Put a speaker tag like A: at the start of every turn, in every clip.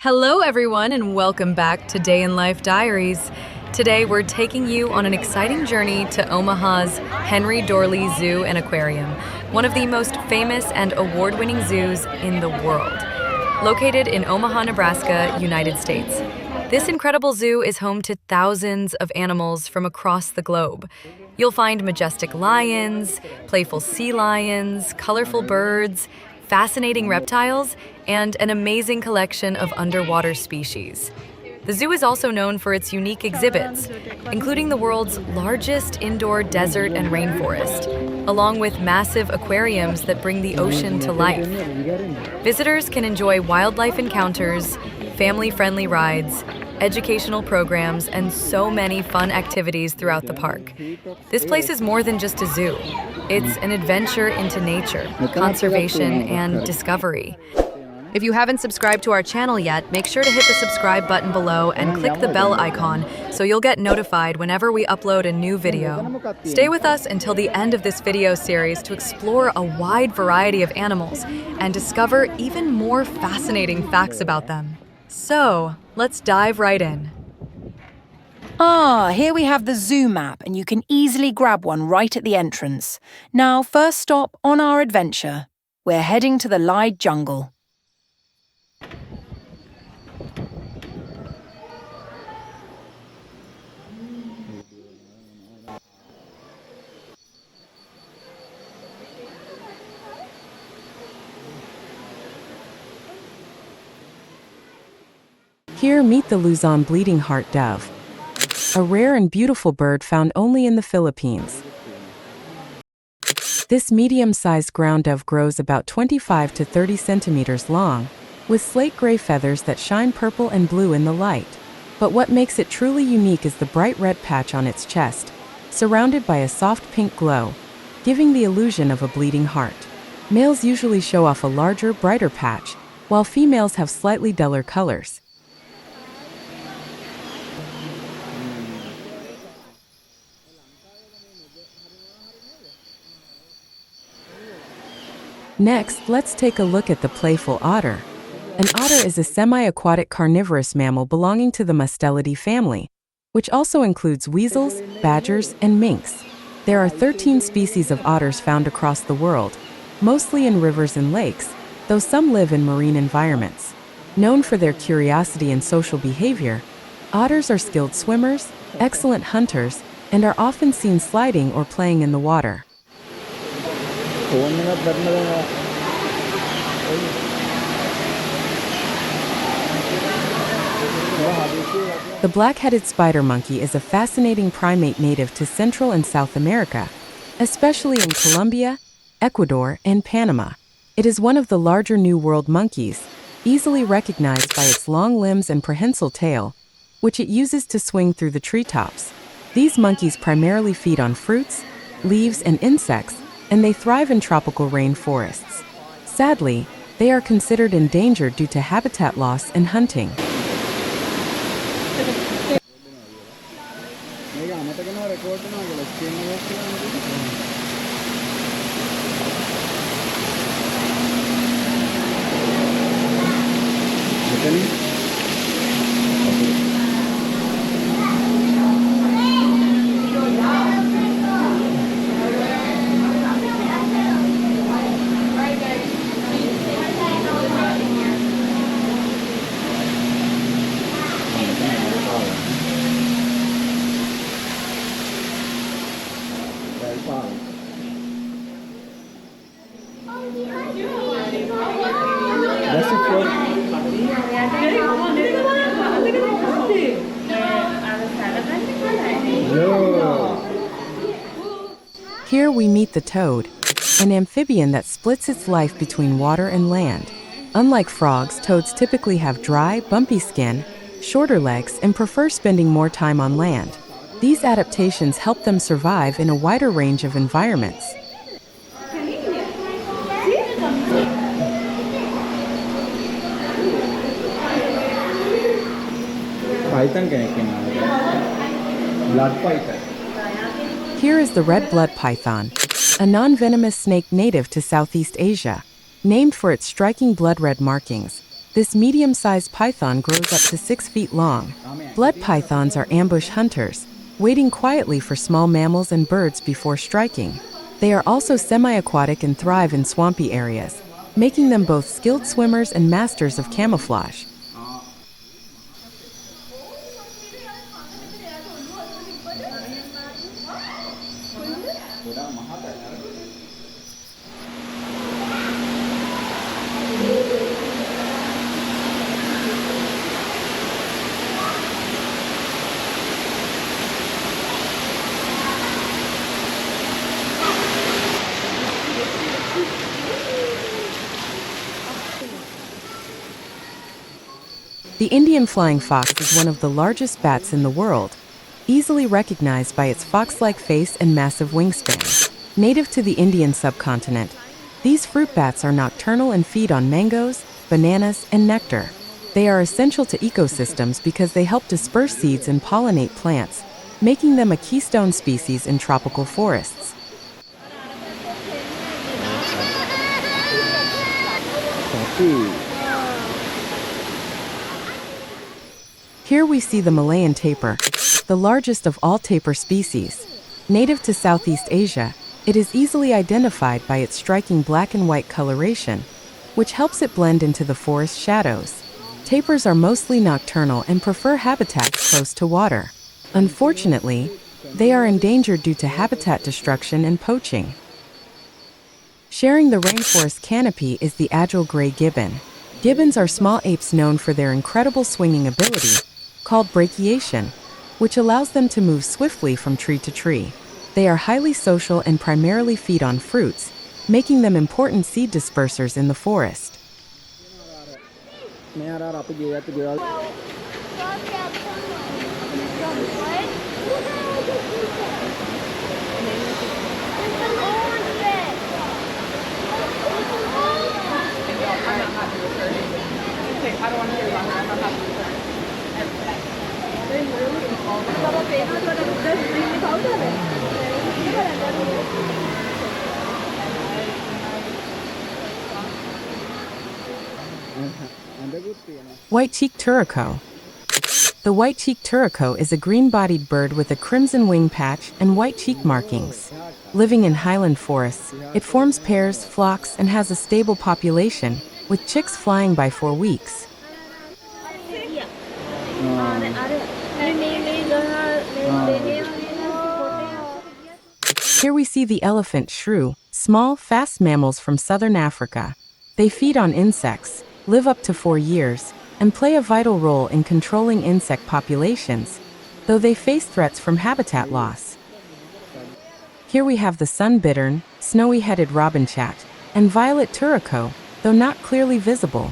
A: Hello everyone and welcome back to Day in Life Diaries. Today we're taking you on an exciting journey to Omaha's Henry Dorley Zoo and Aquarium, one of the most famous and award-winning zoos in the world. Located in Omaha, Nebraska, United States. This incredible zoo is home to thousands of animals from across the globe. You'll find majestic lions, playful sea lions, colorful birds, fascinating reptiles, and an amazing collection of underwater species. The zoo is also known for its unique exhibits, including the world's largest indoor desert and rainforest, along with massive aquariums that bring the ocean to life. Visitors can enjoy wildlife encounters, family-friendly rides, educational programs, and so many fun activities throughout the park. This place is more than just a zoo. It's an adventure into nature, conservation, and discovery. If you haven't subscribed to our channel yet, make sure to hit the subscribe button below and click the bell icon so you'll get notified whenever we upload a new video. Stay with us until the end of this video series to explore a wide variety of animals and discover even more fascinating facts about them. So, let's dive right in.
B: Here we have the zoo map, and you can easily grab one right at the entrance. Now, first stop on our adventure. We're heading to the Lied Jungle.
C: Here, meet the Luzon bleeding heart dove, a rare and beautiful bird found only in the Philippines. This medium-sized ground dove grows about 25 to 30 centimeters long, with slate gray feathers that shine purple and blue in the light. But what makes it truly unique is the bright red patch on its chest, surrounded by a soft pink glow, giving the illusion of a bleeding heart. Males usually show off a larger, brighter patch, while females have slightly duller colors. Next, let's take a look at the playful otter. An otter is a semi-aquatic carnivorous mammal belonging to the Mustelidae family, which also includes weasels, badgers, and minks. There are 13 species of otters found across the world, mostly in rivers and lakes, though some live in marine environments. Known for their curiosity and social behavior, otters are skilled swimmers, excellent hunters, and are often seen sliding or playing in the water. The black-headed spider monkey is a fascinating primate native to Central and South America, especially in Colombia, Ecuador, and Panama. It is one of the larger New World monkeys, easily recognized by its long limbs and prehensile tail, which it uses to swing through the treetops. These monkeys primarily feed on fruits, leaves, and insects, and they thrive in tropical rainforests. Sadly, they are considered endangered due to habitat loss and hunting. Here we meet the toad, an amphibian that splits its life between water and land. Unlike frogs, toads typically have dry, bumpy skin, shorter legs, and prefer spending more time on land. These adaptations help them survive in a wider range of environments. Here is the red blood python, a non-venomous snake native to Southeast Asia. Named for its striking blood red markings, This medium-sized python grows up to 6 feet long. Blood pythons are ambush hunters, waiting quietly for small mammals and birds before striking. They are also semi-aquatic and thrive in swampy areas, making them both skilled swimmers and masters of camouflage. The Indian flying fox is one of the largest bats in the world, easily recognized by its fox-like face and massive wingspan. Native to the Indian subcontinent, these fruit bats are nocturnal and feed on mangoes, bananas, and nectar. They are essential to ecosystems because they help disperse seeds and pollinate plants, making them a keystone species in tropical forests. Here we see the Malayan tapir, the largest of all tapir species. Native to Southeast Asia, it is easily identified by its striking black and white coloration, which helps it blend into the forest shadows. Tapirs are mostly nocturnal and prefer habitats close to water. Unfortunately, they are endangered due to habitat destruction and poaching. Sharing the rainforest canopy is the agile gray gibbon. Gibbons are small apes known for their incredible swinging ability, called brachiation, which allows them to move swiftly from tree to tree. They are highly social and primarily feed on fruits, making them important seed dispersers in the forest. White-cheeked turaco. The white-cheeked turaco is a green-bodied bird with a crimson wing patch and white cheek markings. Living in highland forests, it forms pairs, flocks, and has a stable population, with chicks flying by 4 weeks. Here we see the elephant shrew, small, fast mammals from southern Africa. They feed on insects, live up to 4 years, and play a vital role in controlling insect populations, though they face threats from habitat loss. Here we have the sun-bittern, snowy-headed robinchat, and violet turaco, though not clearly visible.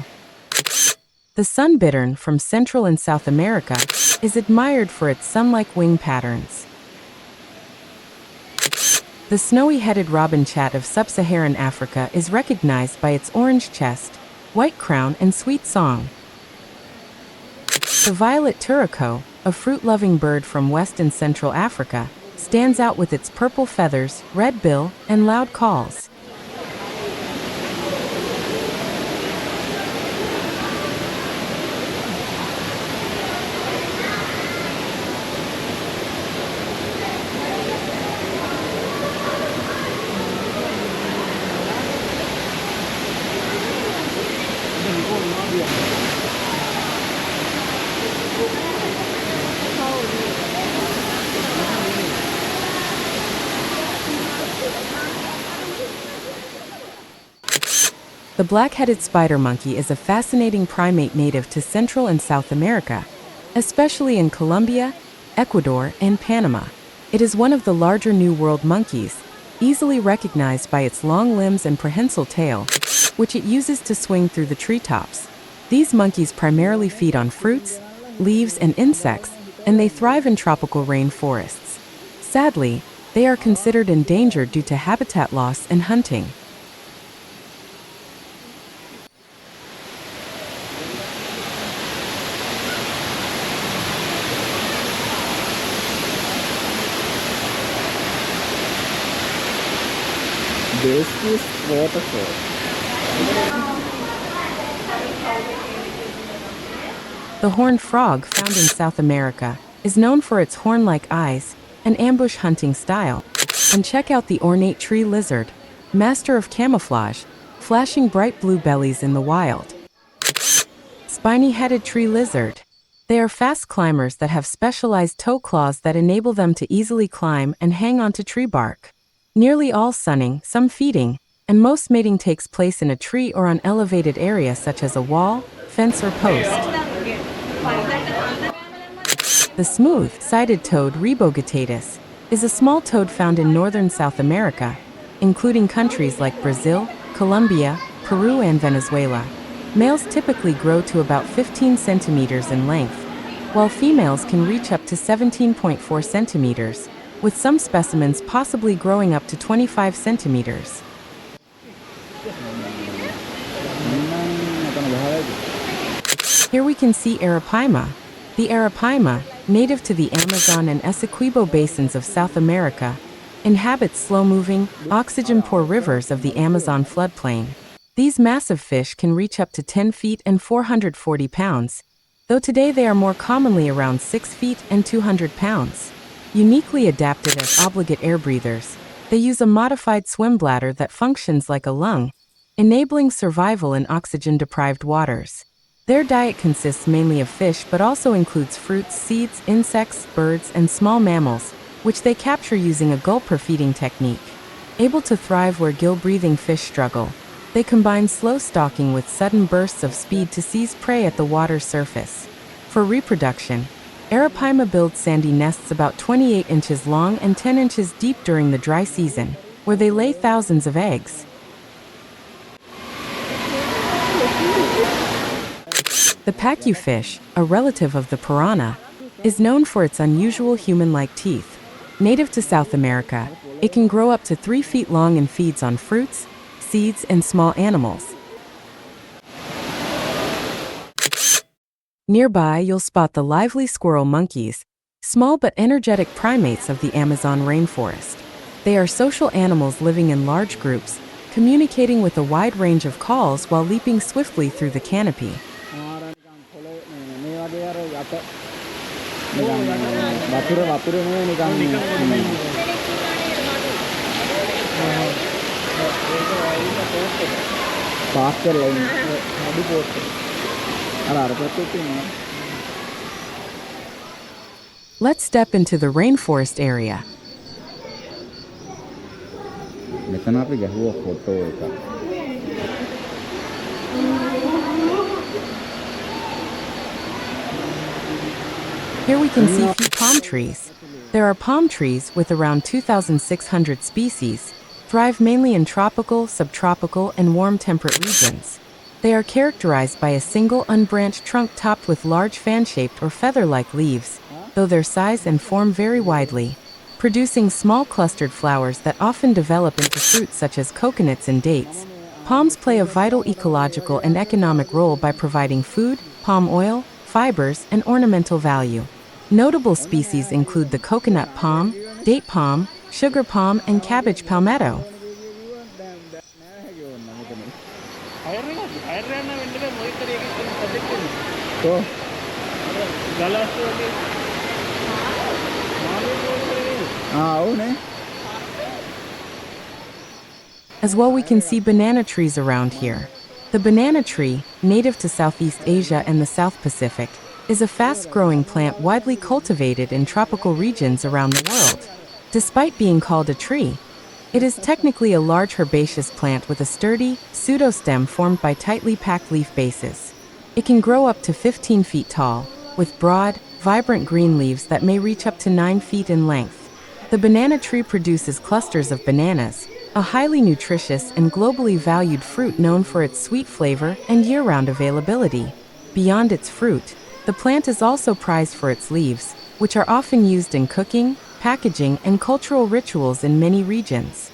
C: The sun-bittern from Central and South America is admired for its sun-like wing patterns. The snowy-headed robinchat of sub-Saharan Africa is recognized by its orange chest, white crown, and sweet song. The violet turaco, a fruit-loving bird from West and Central Africa, stands out with its purple feathers, red bill, and loud calls. The black-headed spider monkey is a fascinating primate native to Central and South America, especially in Colombia, Ecuador, and Panama. It is one of the larger New World monkeys, easily recognized by its long limbs and prehensile tail, which it uses to swing through the treetops. These monkeys primarily feed on fruits, leaves, and insects, and they thrive in tropical rainforests. Sadly, they are considered endangered due to habitat loss and hunting.
D: This is waterfall.
C: The horned frog, found in South America, is known for its horn-like eyes and ambush hunting style. And check out the ornate tree lizard, master of camouflage, flashing bright blue bellies in the wild. Spiny-headed tree lizard. They are fast climbers that have specialized toe claws that enable them to easily climb and hang onto tree bark. Nearly all sunning, some feeding, and most mating takes place in a tree or on elevated area such as a wall, fence, or post. The smooth-sided toad Rebogotatus is a small toad found in northern South America, including countries like Brazil, Colombia, Peru, and Venezuela. Males typically grow to about 15 centimeters in length, while females can reach up to 17.4 centimeters, with some specimens possibly growing up to 25 centimeters. Here we can see Arapaima. The Arapaima, native to the Amazon and Essequibo basins of South America, inhabits slow-moving, oxygen-poor rivers of the Amazon floodplain. These massive fish can reach up to 10 feet and 440 pounds, though today they are more commonly around 6 feet and 200 pounds. Uniquely adapted as obligate air breathers, they use a modified swim bladder that functions like a lung, enabling survival in oxygen-deprived waters. Their diet consists mainly of fish but also includes fruits, seeds, insects, birds, and small mammals, which they capture using a gulper feeding technique. Able to thrive where gill-breathing fish struggle, they combine slow stalking with sudden bursts of speed to seize prey at the water's surface. For reproduction, Arapaima build sandy nests about 28 inches long and 10 inches deep during the dry season, where they lay thousands of eggs. The pacu fish, a relative of the piranha, is known for its unusual human-like teeth. Native to South America, it can grow up to 3 feet long and feeds on fruits, seeds, and small animals. Nearby, you'll spot the lively squirrel monkeys, small but energetic primates of the Amazon rainforest. They are social animals living in large groups, communicating with a wide range of calls while leaping swiftly through the canopy. Let's step into the rainforest area. Here we can see a few palm trees. There are palm trees with around 2,600 species, thrive mainly in tropical, subtropical, and warm temperate regions. They are characterized by a single unbranched trunk topped with large fan-shaped or feather-like leaves, though their size and form vary widely, producing small clustered flowers that often develop into fruits such as coconuts and dates. Palms play a vital ecological and economic role by providing food, palm oil, fibers, and ornamental value. Notable species include the coconut palm, date palm, sugar palm, and cabbage palmetto. As well, we can see banana trees around here. The banana tree, native to Southeast Asia and the South Pacific, is a fast-growing plant widely cultivated in tropical regions around the world. Despite being called a tree, it is technically a large herbaceous plant with a sturdy, pseudostem formed by tightly packed leaf bases. It can grow up to 15 feet tall, with broad, vibrant green leaves that may reach up to 9 feet in length. The banana tree produces clusters of bananas, a highly nutritious and globally valued fruit known for its sweet flavor and year-round availability. Beyond its fruit, the plant is also prized for its leaves, which are often used in cooking, packaging, and cultural rituals in many regions.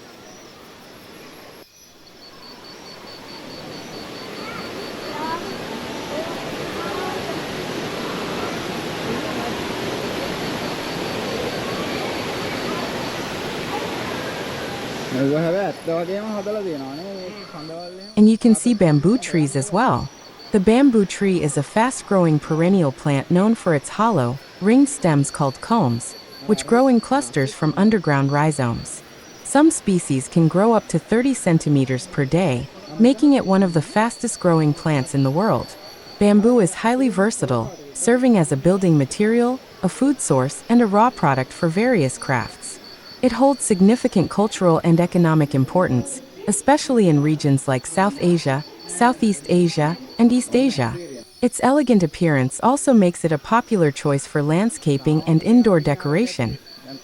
C: And you can see bamboo trees as well. The bamboo tree is a fast-growing perennial plant known for its hollow, ringed stems called culms, which grow in clusters from underground rhizomes. Some species can grow up to 30 centimeters per day, making it one of the fastest-growing plants in the world. Bamboo is highly versatile, serving as a building material, a food source, and a raw product for various crafts. It holds significant cultural and economic importance, especially in regions like South Asia, Southeast Asia, and East Asia. Its elegant appearance also makes it a popular choice for landscaping and indoor decoration,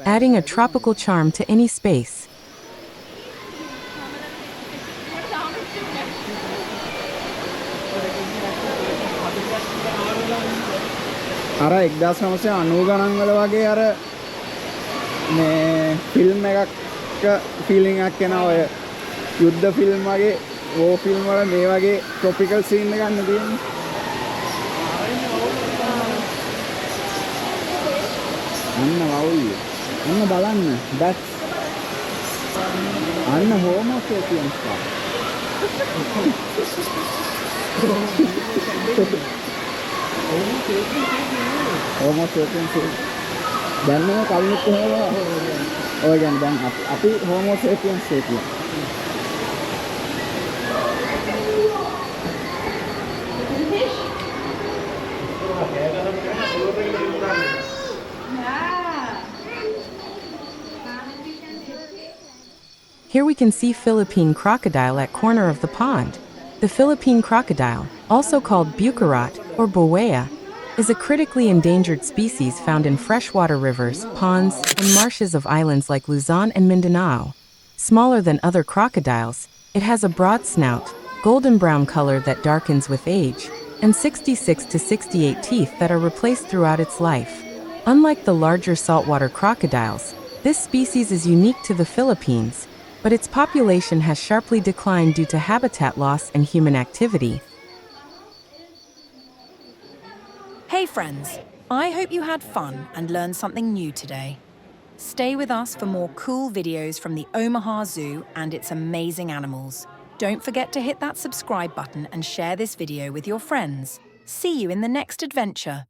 C: adding a tropical charm to any space.
D: අර 1990 ගණන් වල වගේ අර මේ film එකක් feeling එකක් එනවා ඔය යුද්ධ ෆිල්ම් වගේ ඕ ෆිල්ම් වල මේ වගේ ට්‍රොපිකල් සීන් එකක් නේ තියෙන්නේ. අන්න වවුලිය. අන්න බලන්න. that's අන්න හෝමෝ සේපියන්ස් එක. Homo sapiens. දැන් මම කලින් කොහොම ඔය කියන්නේ දැන් අපි Homo sapiens කියනවා.
C: Here we can see Philippine crocodile at corner of the pond. The Philippine crocodile, also called bucarot or buwaya, is a critically endangered species found in freshwater rivers, ponds, and marshes of islands like Luzon and Mindanao. Smaller than other crocodiles, it has a broad snout, golden brown color that darkens with age, and 66 to 68 teeth that are replaced throughout its life. Unlike the larger saltwater crocodiles, this species is unique to the Philippines, but its population has sharply declined due to habitat loss and human activity.
B: Hey friends, I hope you had fun and learned something new today. Stay with us for more cool videos from the Omaha Zoo and its amazing animals. Don't forget to hit that subscribe button and share this video with your friends. See you in the next adventure.